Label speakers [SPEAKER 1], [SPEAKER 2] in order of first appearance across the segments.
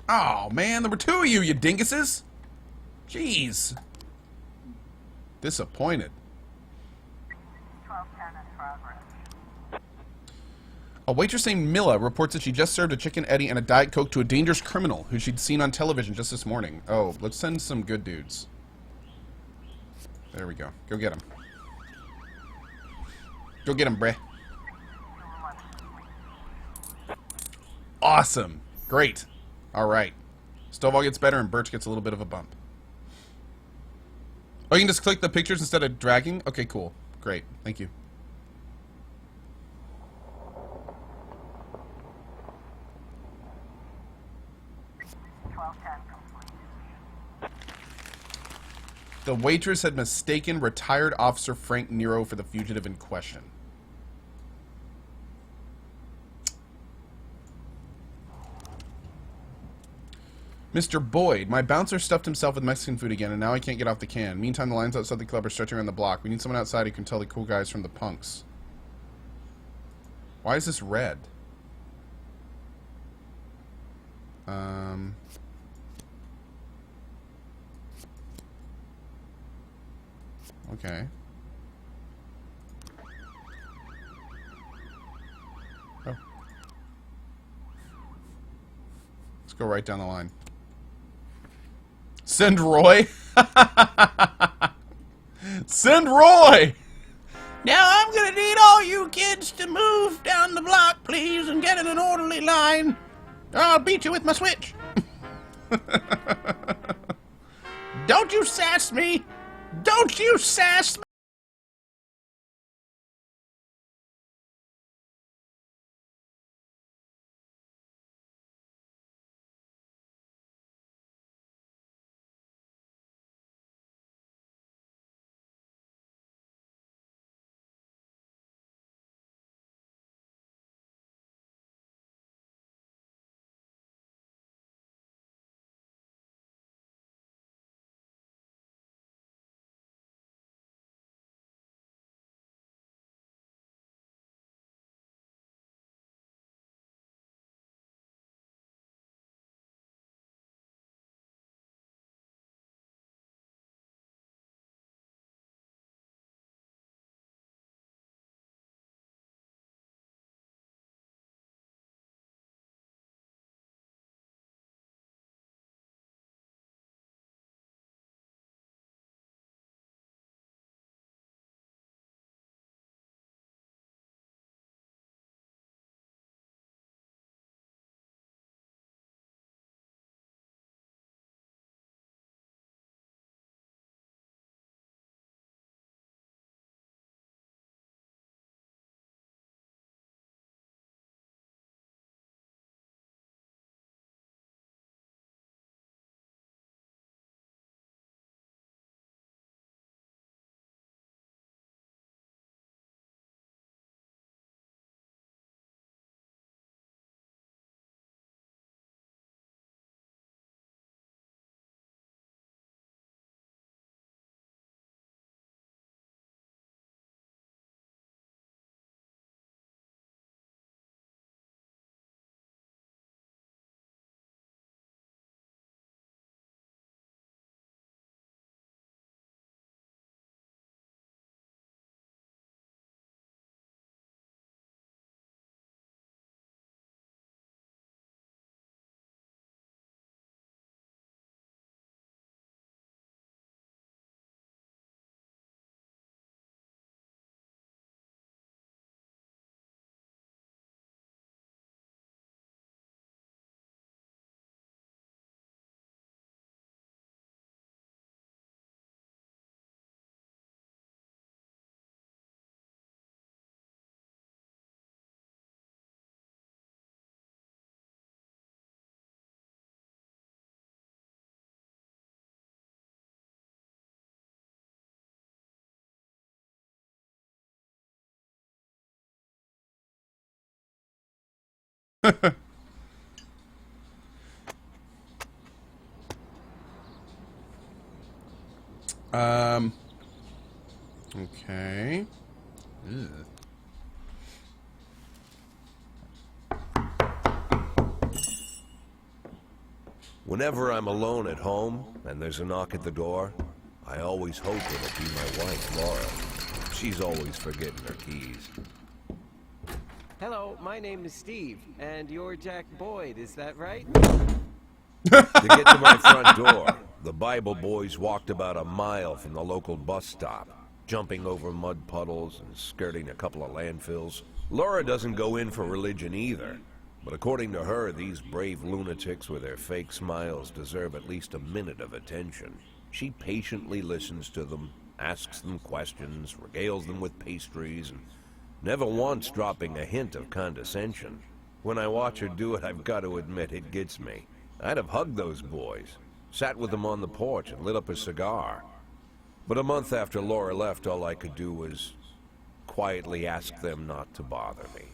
[SPEAKER 1] Oh, man, there were two of you, you dinguses. Jeez. Disappointed.
[SPEAKER 2] 1210 in progress.
[SPEAKER 1] A waitress named Mila reports that she just served a chicken Eddie and a Diet Coke to a dangerous criminal who she'd seen on television just this morning. Oh, let's send some good dudes. There we go. Go get him. Go get him, bruh. Awesome. Great. All right. Stovall gets better and Birch gets a little bit of a bump. Oh, you can just click the pictures instead of dragging? Okay, cool. Great. Thank you. The waitress had mistaken retired Officer Frank Nero for the fugitive in question. Mr. Boyd, my bouncer stuffed himself with Mexican food again, and now I can't get off the can. Meantime, the lines outside the club are stretching around the block. We need someone outside who can tell the cool guys from the punks. Why is this red? Okay. Oh. Let's go right down the line. Send Roy. Send Roy.
[SPEAKER 3] Now I'm gonna need all you kids to move down the block, please, and get in an orderly line. Or I'll beat you with my switch. Don't you sass me. Don't you sass me.
[SPEAKER 1] Okay. Ugh.
[SPEAKER 2] Whenever I'm alone at home and there's a knock at the door, I always hope it'll be my wife, Laura. She's always forgetting her keys.
[SPEAKER 4] Hello, my name is Steve, and you're Jack Boyd, is that right?
[SPEAKER 2] To get to my front door, the Bible boys walked about a mile from the local bus stop, jumping over mud puddles and skirting a couple of landfills. Laura doesn't go in for religion either, but according to her, these brave lunatics with their fake smiles deserve at least a minute of attention. She patiently listens to them, asks them questions, regales them with pastries, and never once dropping a hint of condescension. When I watch her do it, I've got to admit it gets me. I'd have hugged those boys, sat with them on the porch and lit up a cigar. But a month after Laura left, all I could do was quietly ask them not to bother me.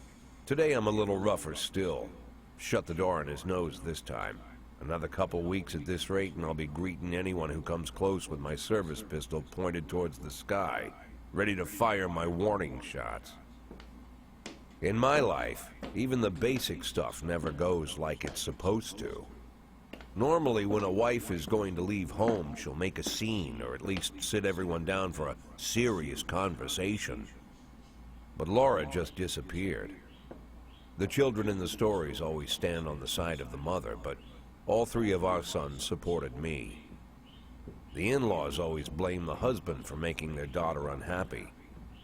[SPEAKER 2] Today I'm a little rougher still. Shut the door on his nose this time. Another couple weeks at this rate and I'll be greeting anyone who comes close with my service pistol pointed towards the sky, ready to fire my warning shots. In my life, even the basic stuff never goes like it's supposed to. Normally, when a wife is going to leave home, she'll make a scene, or at least sit everyone down for a serious conversation. But Laura just disappeared. The children in the stories always stand on the side of the mother, but all three of our sons supported me. The in-laws always blame the husband for making their daughter unhappy.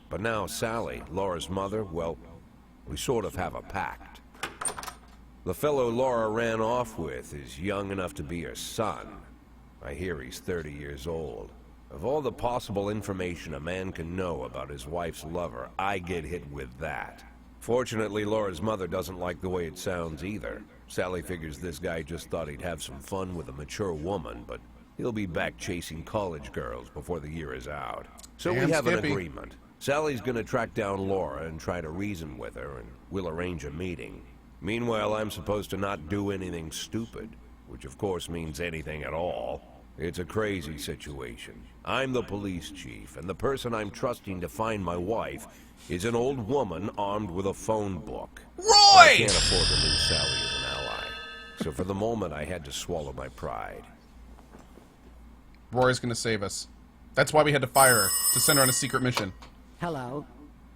[SPEAKER 2] But now Sally, Laura's mother, well, we sort of have a pact. The fellow Laura ran off with is young enough to be her son. I hear he's 30 years old. Of all the possible information a man can know about his wife's lover, I get hit with that. Fortunately, Laura's mother doesn't like the way it sounds either. Sally figures this guy just thought he'd have some fun with a mature woman, but he'll be back chasing college girls before the year is out. So
[SPEAKER 1] Damn,
[SPEAKER 2] we have
[SPEAKER 1] Skippy.
[SPEAKER 2] an agreement. Sally's gonna track down Laura and try to reason with her, and we'll arrange a meeting. Meanwhile, I'm supposed to not do anything stupid, which of course means anything at all. It's a crazy situation. I'm the police chief, and the person I'm trusting to find my wife is an old woman armed with a phone book. I
[SPEAKER 1] Roy!
[SPEAKER 2] can't afford to lose Sally as an ally, so for the moment I had to swallow my pride.
[SPEAKER 1] Rory's gonna save us. That's why we had to fire her, to send her on a secret mission.
[SPEAKER 5] Hello.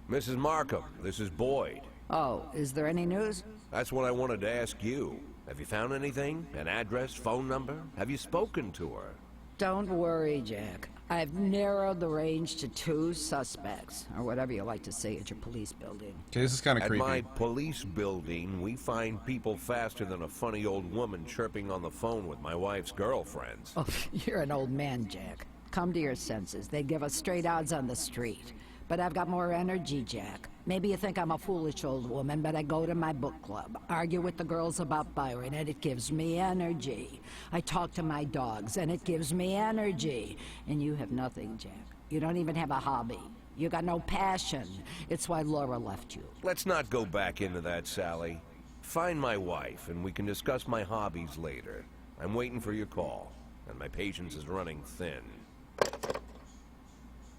[SPEAKER 2] Mrs. Markham, this is Boyd.
[SPEAKER 5] Oh, is there any news?
[SPEAKER 2] That's what I wanted to ask you. Have you found anything? An address, phone number? Have you spoken to her?
[SPEAKER 5] Don't worry, Jack. I've narrowed the range to 2 suspects, or whatever you like to say at your police building.
[SPEAKER 1] Okay, this is kind of
[SPEAKER 2] At
[SPEAKER 1] creepy.
[SPEAKER 2] my police building, we find people faster than a funny old woman chirping on the phone with my wife's girlfriends.
[SPEAKER 5] Oh, you're an old man, Jack. Come to your senses. They give us straight odds on the street. But I've got more energy, Jack. Maybe you think I'm a foolish old woman, but I go to my book club, argue with the girls about Byron, and it gives me energy. I talk to my dogs, and it gives me energy. And you have nothing, Jack. You don't even have a hobby. You got no passion. It's why Laura left you.
[SPEAKER 2] Let's not go back into that, Sally. Find my wife, and we can discuss my hobbies later. I'm waiting for your call, and my patience is running thin.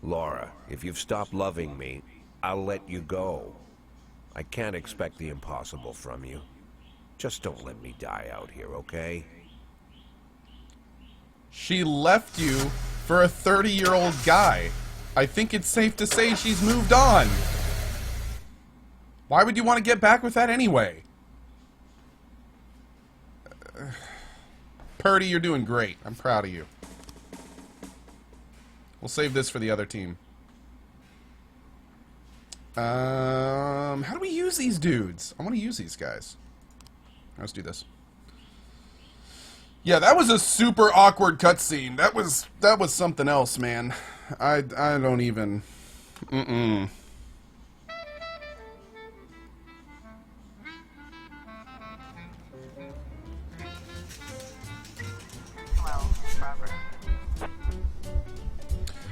[SPEAKER 2] Laura, if you've stopped loving me, I'll let you go. I can't expect the impossible from you. Just don't let me die out here, okay?
[SPEAKER 1] She left you for a 30-year-old guy. I think it's safe to say she's moved on. Why would you want to get back with that anyway? Purdy, you're doing great. I'm proud of you. We'll save this for the other team. How do we use these dudes? I want to use these guys. Let's do this. Yeah, that was a super awkward cutscene. That was something else, man. I don't even.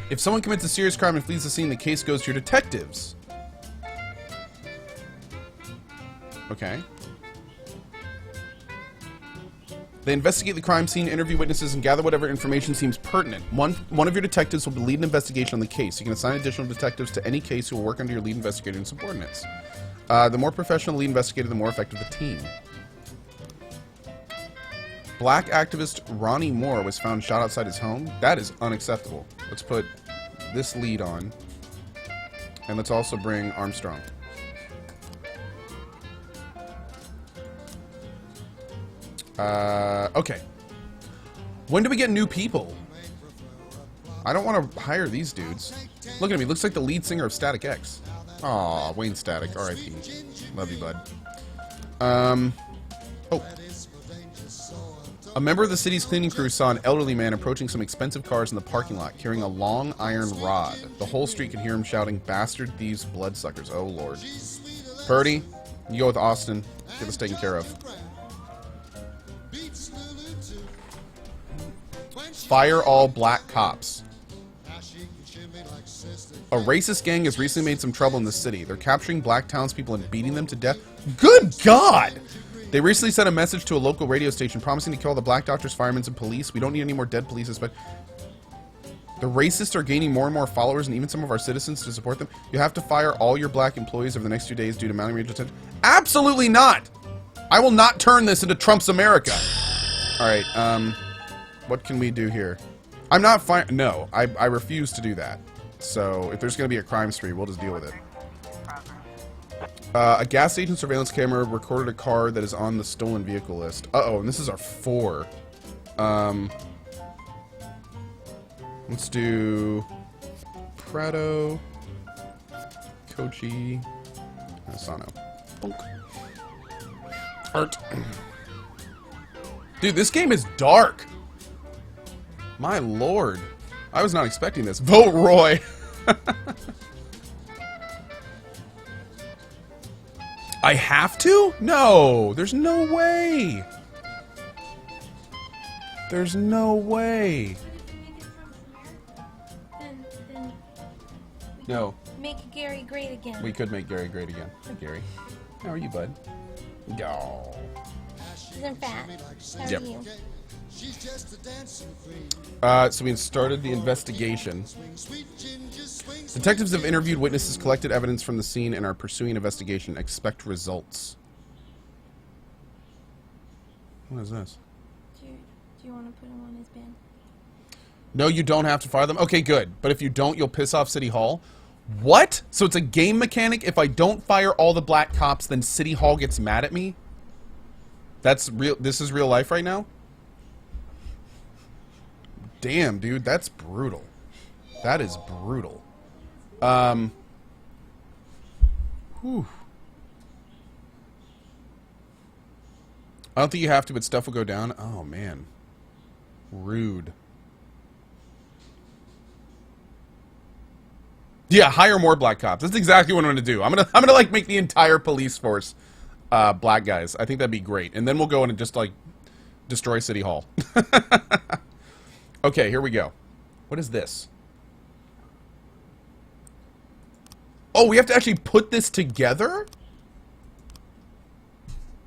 [SPEAKER 1] If someone commits a serious crime and flees the scene, the case goes to your detectives. Okay. They investigate the crime scene, interview witnesses, and gather whatever information seems pertinent. One of your detectives will lead an investigation on the case. You can assign additional detectives to any case who will work under your lead investigator and subordinates. The more professional the lead investigator, the more effective the team. Black activist Ronnie Moore was found shot outside his home. That is unacceptable. Let's put this lead on. And let's also bring Armstrong. Okay. When do we get new people? I don't want to hire these dudes. Look at me. Looks like the lead singer of Static X. Aw, Wayne Static. R.I.P. Love you, bud. Oh. A member of the city's cleaning crew saw an elderly man approaching some expensive cars in the parking lot, carrying a long iron rod. The whole street could hear him shouting, "Bastard thieves, bloodsuckers." Oh, Lord. Purdy, you go with Austin. Get this taken care of. Fire all black cops. A racist gang has recently made some trouble in the city. They're capturing black townspeople and beating them to death. Good God! They recently sent a message to a local radio station promising to kill all the black doctors, firemen, and police. We don't need any more dead police, but the racists are gaining more and more followers and even some of our citizens to support them. You have to fire all your black employees over the next few days due to mounting racial tension. Absolutely not! I will not turn this into Trump's America. Alright, what can we do here? I'm not fine. No, I refuse to do that. So, if there's going to be a crime spree, we'll just deal with it. A gas station surveillance camera recorded a car that is on the stolen vehicle list. Uh-oh, and this is our 4. Let's do Prado, Kochi, Asano. Bonk. Art. Dude, this game is dark. My lord. I was not expecting this. Vote Roy. I have to? No. There's no way. There's no way.
[SPEAKER 6] Then
[SPEAKER 1] No.
[SPEAKER 6] make Gary great again.
[SPEAKER 1] We could make Gary great again. Hi, Gary. How are you, bud? No.
[SPEAKER 6] Isn't fat. How
[SPEAKER 1] Yep.
[SPEAKER 6] are you?
[SPEAKER 1] So we started the investigation. Detectives have interviewed witnesses, collected evidence from the scene, and are pursuing investigation. Expect results. What is this?
[SPEAKER 6] Do you want to put him on his band?
[SPEAKER 1] No, you don't have to fire them? Okay, good. But if you don't, you'll piss off City Hall? What? So it's a game mechanic? If I don't fire all the black cops, then City Hall gets mad at me? That's real. This is real life right now? Damn, dude, that's brutal. That is brutal. Whew. I don't think you have to, but stuff will go down. Oh, man. Rude. Yeah, hire more black cops. That's exactly what I'm gonna do. I'm gonna like make the entire police force black guys. I think that'd be great. And then we'll go in and just like destroy City Hall. Okay, here we go. What is this? Oh, we have to actually put this together?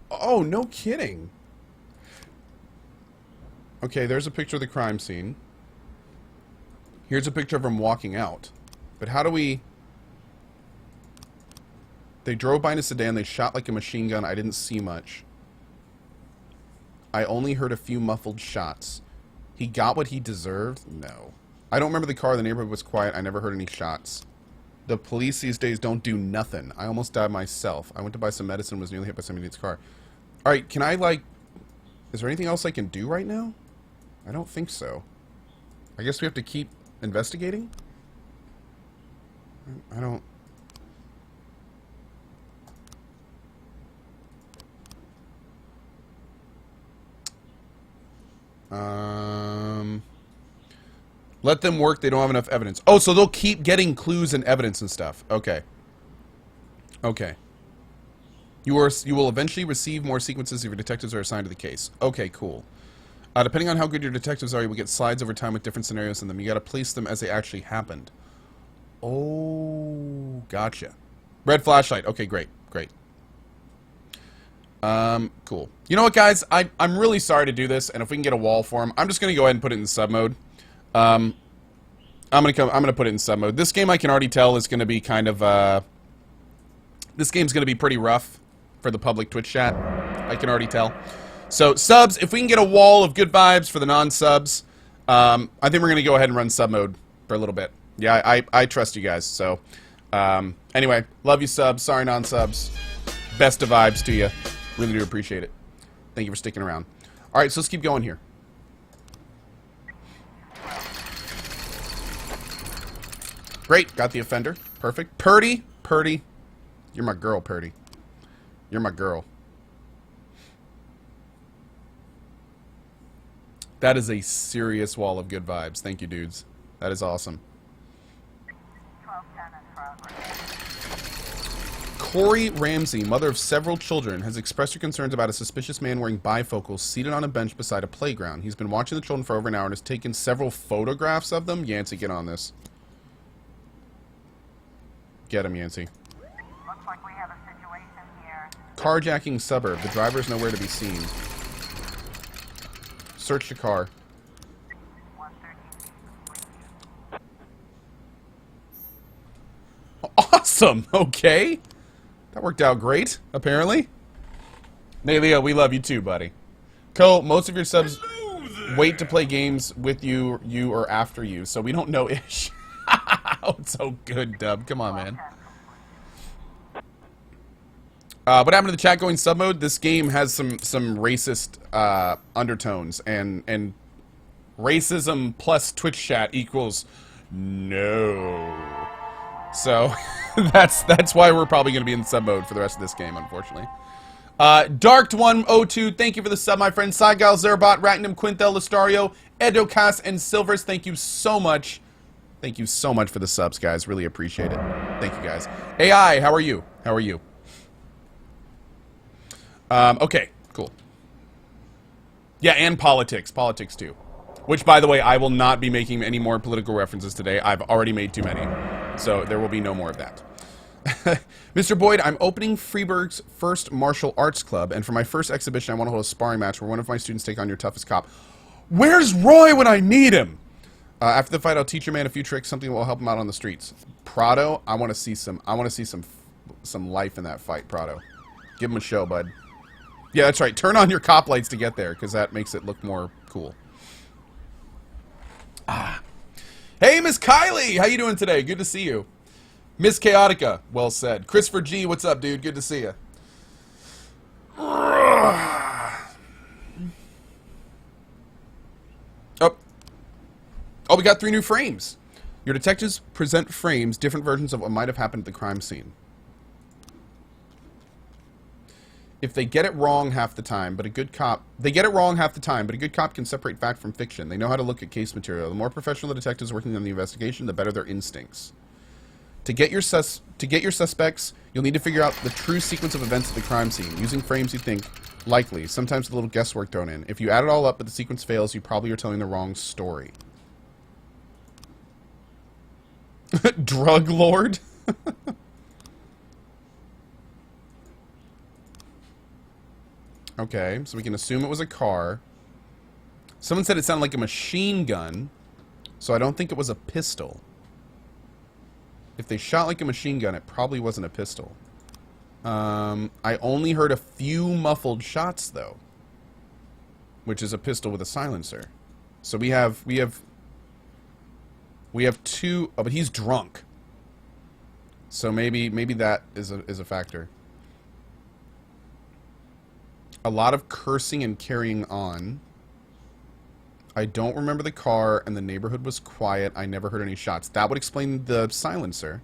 [SPEAKER 1] Oh, no kidding. Okay, there's a picture of the crime scene. Here's a picture of him walking out. But how do we... They drove by in a sedan. They shot like a machine gun. I didn't see much. I only heard a few muffled shots. He got what he deserved? No. I don't remember the car. The neighborhood was quiet. I never heard any shots. The police these days don't do nothing. I almost died myself. I went to buy some medicine, was nearly hit by somebody in its car. Alright, can I, like... Is there anything else I can do right now? I don't think so. I guess we have to keep investigating? I don't... Let them work. They don't have enough evidence. Oh, so they'll keep getting clues and evidence and stuff. Okay. Okay. You will eventually receive more sequences if your detectives are assigned to the case. Okay, cool. Depending on how good your detectives are, you will get slides over time with different scenarios in them. You got to place them as they actually happened. Oh, gotcha. Red flashlight. Okay, great, great. Cool. You know what, guys? I'm really sorry to do this, and if we can get a wall for him, I'm just gonna go ahead and put it in sub mode. I'm gonna put it in sub mode. This game, I can already tell, is gonna be kind of this game's gonna be pretty rough for the public Twitch chat. I can already tell. So subs, if we can get a wall of good vibes for the non-subs, I think we're going to go ahead and run sub mode for a little bit. Yeah, I trust you guys. So anyway, love you subs. Sorry non-subs. Best of vibes to you. Really do appreciate it. Thank you for sticking around. All right, so let's keep going here. Great, got the offender. Perfect. Purdy. You're my girl, Purdy. You're my girl. That is a serious wall of good vibes. Thank you, dudes. That is awesome. Corey Ramsey, mother of several children, has expressed her concerns about a suspicious man wearing bifocals seated on a bench beside a playground. He's been watching the children for over an hour and has taken several photographs of them. Yancey, get on this. Get him, Yancey.
[SPEAKER 7] Looks like we have a situation here.
[SPEAKER 1] Carjacking suburb. The driver is nowhere to be seen. Search the car.
[SPEAKER 7] 113.
[SPEAKER 1] Awesome. Okay. That worked out great, apparently. Hey, Leo, we love you too, buddy. Co, most of your subs wait to play games with you or after you, so we don't know ish. Oh, it's so good, Dub. Come on, man. What happened to the chat going sub mode? This game has some racist undertones, and racism plus Twitch chat equals no. So that's why we're probably going to be in sub mode for the rest of this game, unfortunately. Darked102, thank you for the sub, my friend. Cygal, Zerbot, Ratnam, Quintel, Listario, Edocast, and Silvers, thank you so much. Thank you so much for the subs, guys. Really appreciate it. Thank you, guys. AI, how are you? How are you? Okay, cool. Yeah, and politics. Politics, too. Which, by the way, I will not be making any more political references today. I've already made too many. So there will be no more of that. Mr. Boyd, I'm opening Freeburg's first martial arts club, and for my first exhibition, I want to hold a sparring match where one of my students take on your toughest cop. Where's Roy when I need him? After the fight, I'll teach your man a few tricks, something that will help him out on the streets. Prado, I want to see some life in that fight, Prado. Give him a show, bud. Yeah, that's right. Turn on your cop lights to get there, because that makes it look more cool. Hey, Miss Kylie! How you doing today? Good to see you. Miss Chaotica, well said. Christopher G, what's up, dude? Good to see you. Oh, we got 3 new frames. Your detectives present frames, different versions of what might have happened at the crime scene. If they get it wrong half the time, but a good cop... They get it wrong half the time, but a good cop can separate fact from fiction. They know how to look at case material. The more professional the detectives working on the investigation, the better their instincts. To get your suspects, you'll need to figure out the true sequence of events at the crime scene, using frames you think likely, sometimes a little guesswork thrown in. If you add it all up but the sequence fails, you probably are telling the wrong story. Drug lord? Okay, so we can assume it was a car. Someone said it sounded like a machine gun, so I don't think it was a pistol. If they shot like a machine gun, it probably wasn't a pistol. I only heard a few muffled shots, though, which is a pistol with a silencer. So we have 2. Oh, but he's drunk. So maybe that is a factor. A lot of cursing and carrying on. I don't remember the car, and the neighborhood was quiet. I never heard any shots. That would explain the silencer.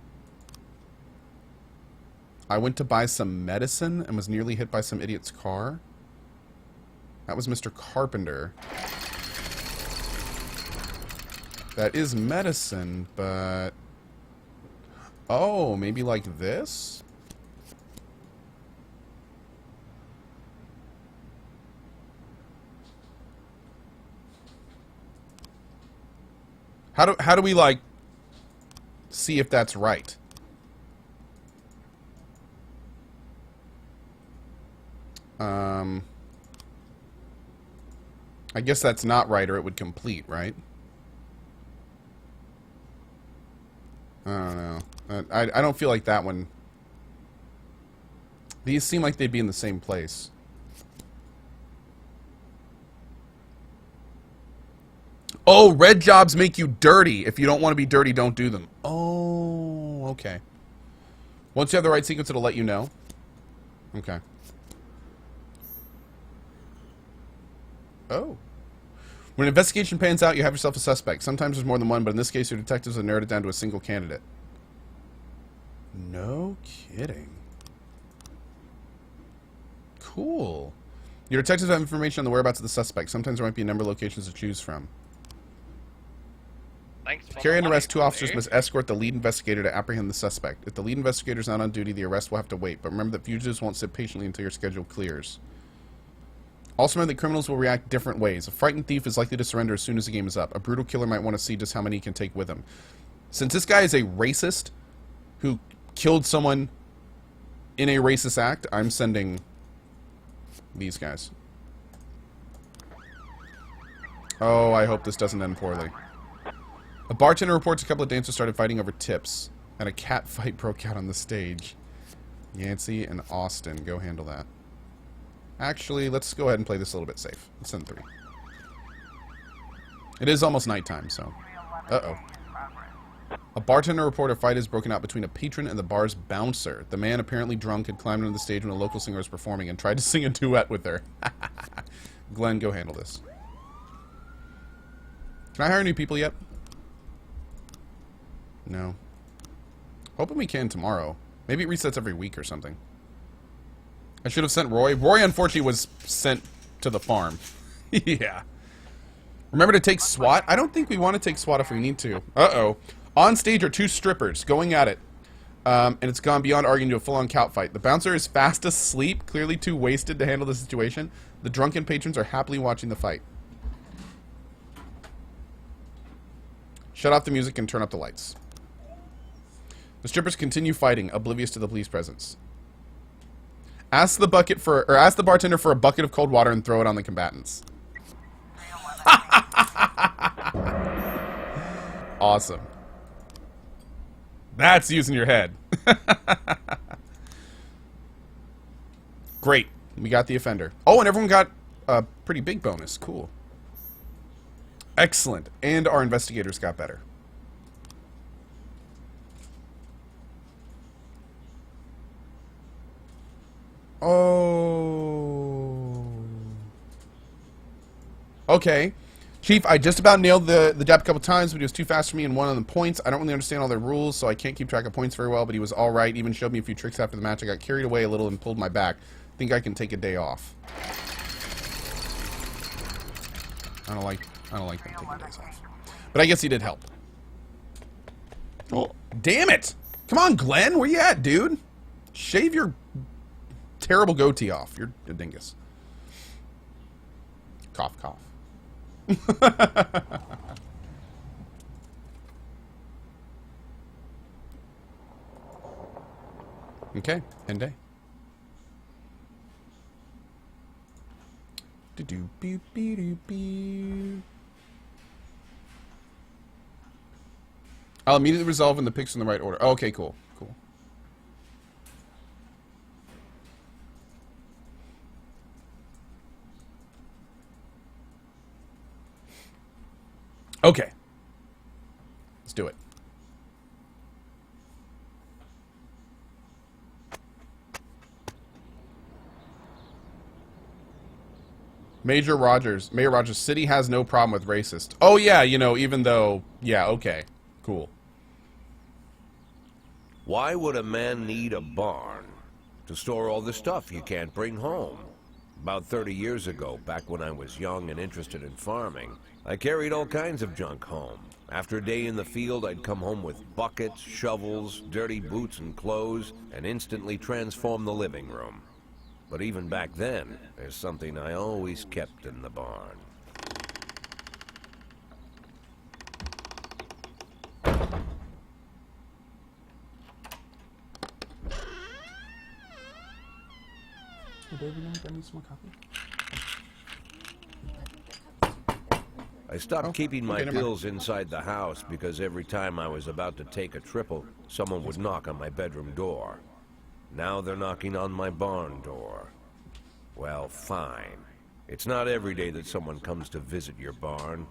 [SPEAKER 1] I went to buy some medicine and was nearly hit by some idiot's car. That was Mr. Carpenter. That is medicine, but... Oh, maybe like this? How do we, like, see if that's right? I guess that's not right, or it would complete, right? I don't know. I don't feel like that one... These seem like they'd be in the same place. Oh, red jobs make you dirty. If you don't want to be dirty, don't do them. Oh, okay. Once you have the right sequence, it'll let you know. Okay. Oh. When an investigation pans out, you have yourself a suspect. Sometimes there's more than one, but in this case, your detectives have narrowed it down to a single candidate. No kidding. Cool. Your detectives have information on the whereabouts of the suspect. Sometimes there might be a number of locations to choose from.
[SPEAKER 8] Thanks
[SPEAKER 1] To
[SPEAKER 8] for
[SPEAKER 1] carry
[SPEAKER 8] the
[SPEAKER 1] an
[SPEAKER 8] money,
[SPEAKER 1] arrest, 2 officers
[SPEAKER 8] buddy.
[SPEAKER 1] must escort the lead investigator to apprehend the suspect. If the lead investigator is not on duty, the arrest will have to wait. But remember that fugitives won't sit patiently until your schedule clears. Also remember that criminals will react different ways. A frightened thief is likely to surrender as soon as the game is up. A brutal killer might want to see just how many he can take with him. Since this guy is a racist who killed someone in a racist act, I'm sending these guys. Oh, I hope this doesn't end poorly. A bartender reports a couple of dancers started fighting over tips, and a cat fight broke out on the stage. Yancey and Austin, go handle that. Actually, let's go ahead and play this a little bit safe. Let's send 3. It is almost nighttime, so... Uh-oh. A bartender reported a fight has broken out between a patron and the bar's bouncer. The man, apparently drunk, had climbed onto the stage when a local singer was performing and tried to sing a duet with her. Glenn, go handle this. Can I hire new people yet? No. Hoping we can tomorrow. Maybe it resets every week or something. I should have sent Roy. Roy, unfortunately, was sent to the farm. Yeah. Remember to take SWAT? I don't think we want to take SWAT if we need to. Uh-oh. On stage are 2 strippers going at it. And it's gone beyond arguing to a full-on couch fight. The bouncer is fast asleep, clearly too wasted to handle the situation. The drunken patrons are happily watching the fight. Shut off the music and turn up the lights. The strippers continue fighting, oblivious to the police presence. Ask the bartender for a bucket of cold water and throw it on the combatants. Awesome. That's using your head. Great. We got the offender. Oh, and everyone got a pretty big bonus. Cool. Excellent. And our investigators got better. Oh. Okay. Chief, I just about nailed the job a couple times, but he was too fast for me and won on the points. I don't really understand all their rules, so I can't keep track of points very well, but he was all right. Even showed me a few tricks after the match. I got carried away a little and pulled my back. Think I can take a day off. I don't like them taking days off. But I guess he did help. Oh, damn it! Come on, Glenn, where you at, dude? Shave your terrible goatee off. You're a dingus. Cough, cough. Okay, end day. I'll immediately resolve when the picks in the right order. Oh, okay, cool. Cool. Okay. Let's do it. Mayor Rogers, city has no problem with racist. Oh yeah, you know, even though, yeah, okay. Cool.
[SPEAKER 2] Why would a man need a barn? To store all the stuff you can't bring home. About 30 years ago, back when I was young and interested in farming, I carried all kinds of junk home. After a day in the field, I'd come home with buckets, shovels, dirty boots and clothes, and instantly transform the living room. But even back then, there's something I always kept in the barn. I stopped keeping my pills inside the house because every time I was about to take a triple, someone would knock on my bedroom door. Now they're knocking on my barn door. Well, fine. It's not every day that someone comes to visit your barn.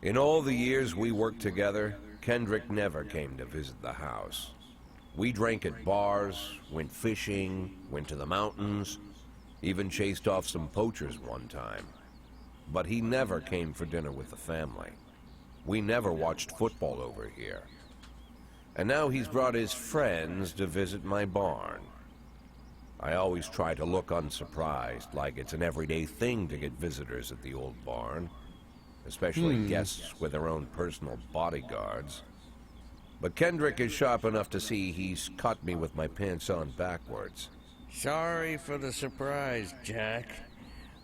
[SPEAKER 2] In all the years we worked together, Kendrick never came to visit the house. We drank at bars, went fishing, went to the mountains, even chased off some poachers one time. But he never came for dinner with the family. We never watched football over here. And now he's brought his friends to visit my barn. I always try to look unsurprised, like it's an everyday thing to get visitors at the old barn. Especially guests with their own personal bodyguards. But Kendrick is sharp enough to see he's caught me with my pants on backwards.
[SPEAKER 8] Sorry for the surprise, Jack.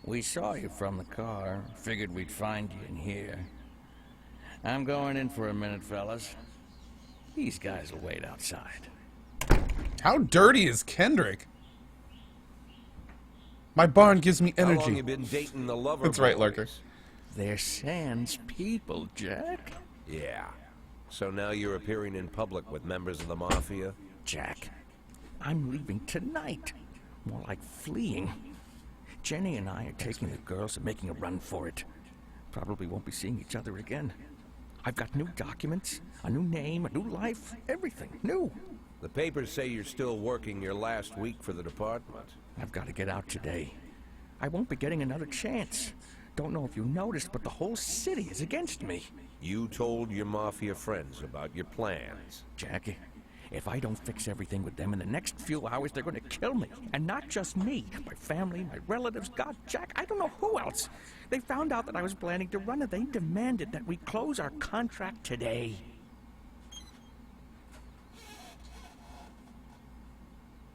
[SPEAKER 8] We saw you from the car. Figured we'd find you in here. I'm going in for a minute, fellas. These guys will wait outside.
[SPEAKER 1] How dirty is Kendrick? My barn gives me energy.
[SPEAKER 2] How long you been dating the lover
[SPEAKER 1] That's right,
[SPEAKER 2] boys?
[SPEAKER 1] Lurker.
[SPEAKER 8] They're Sans people, Jack.
[SPEAKER 2] Yeah. So now you're appearing in public with members of the Mafia?
[SPEAKER 8] Jack, I'm leaving tonight. More like fleeing. Jenny and I are taking the girls and making a run for it. Probably won't be seeing each other again. I've got new documents, a new name, a new life, everything new.
[SPEAKER 2] The papers say you're still working your last week for the department.
[SPEAKER 8] I've got to get out today. I won't be getting another chance. Don't know if you noticed, but the whole city is against me.
[SPEAKER 2] You told your Mafia friends about your plans.
[SPEAKER 8] Jackie, if I don't fix everything with them in the next few hours, they're going to kill me. And not just me. My family, my relatives, God, Jack, I don't know who else. They found out that I was planning to run and they demanded that we close our contract today.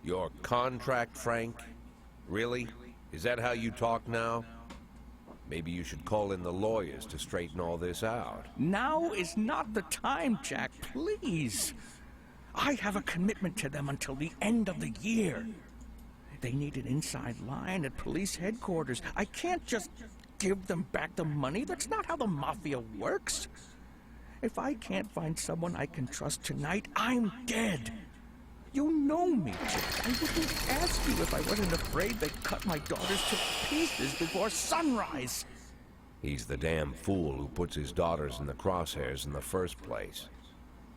[SPEAKER 2] Your contract, Frank? Really? Is that how you talk now? Maybe you should call in the lawyers to straighten all this out.
[SPEAKER 8] Now is not the time, Jack, please. I have a commitment to them until the end of the year. They need an inside line at police headquarters. I can't just give them back the money. That's not how the Mafia works. If I can't find someone I can trust tonight, I'm dead. You know me, Jack. I wouldn't ask you if I wasn't afraid they'd cut my daughters to pieces before sunrise.
[SPEAKER 2] He's the damn fool who puts his daughters in the crosshairs in the first place.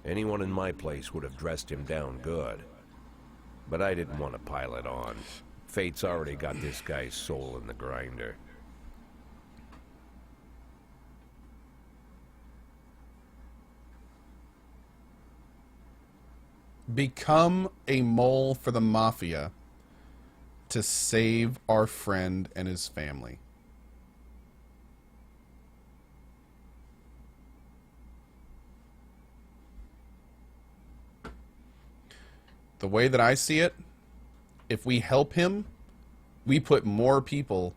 [SPEAKER 2] Anyone in my place would have dressed him down good. But I didn't want to pile it on. Fate's already got this guy's soul in the grinder.
[SPEAKER 1] Become a mole for the Mafia to save our friend and his family. The way that I see it, if we help him, we put more people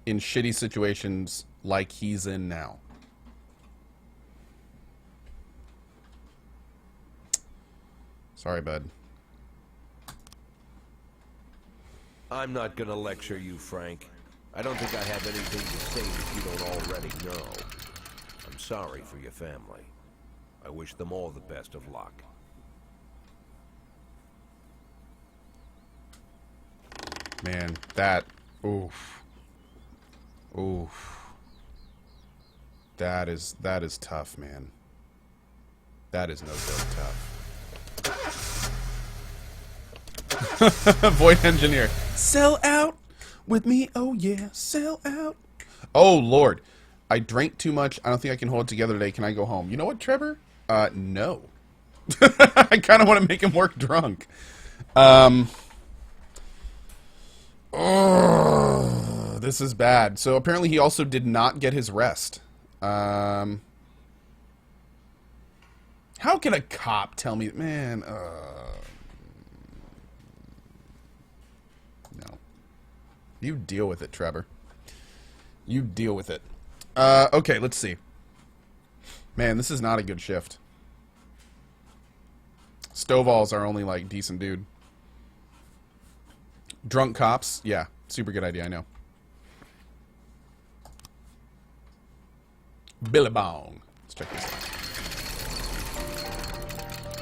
[SPEAKER 1] in shitty situations like he's in now. Sorry, bud.
[SPEAKER 2] I'm not gonna lecture you, Frank. I don't think I have anything to say that you don't already know. I'm sorry for your family. I wish them all the best of luck.
[SPEAKER 1] Man, that... Oof. Oof. That is tough, man. That is no joke tough. Void engineer. Sell out with me, oh yeah, sell out. Oh, Lord. I drank too much. I don't think I can hold it together today. Can I go home? You know what, Trevor? No. I kind of want to make him work drunk. Oh, this is bad. So apparently he also did not get his rest. How can a cop tell me, man? No. You deal with it, Trevor. You deal with it. Okay, let's see. Man, this is not a good shift. Stovall's our only, like, decent dude. Drunk cops. Yeah, super good idea, I know. Billabong. Let's check this out.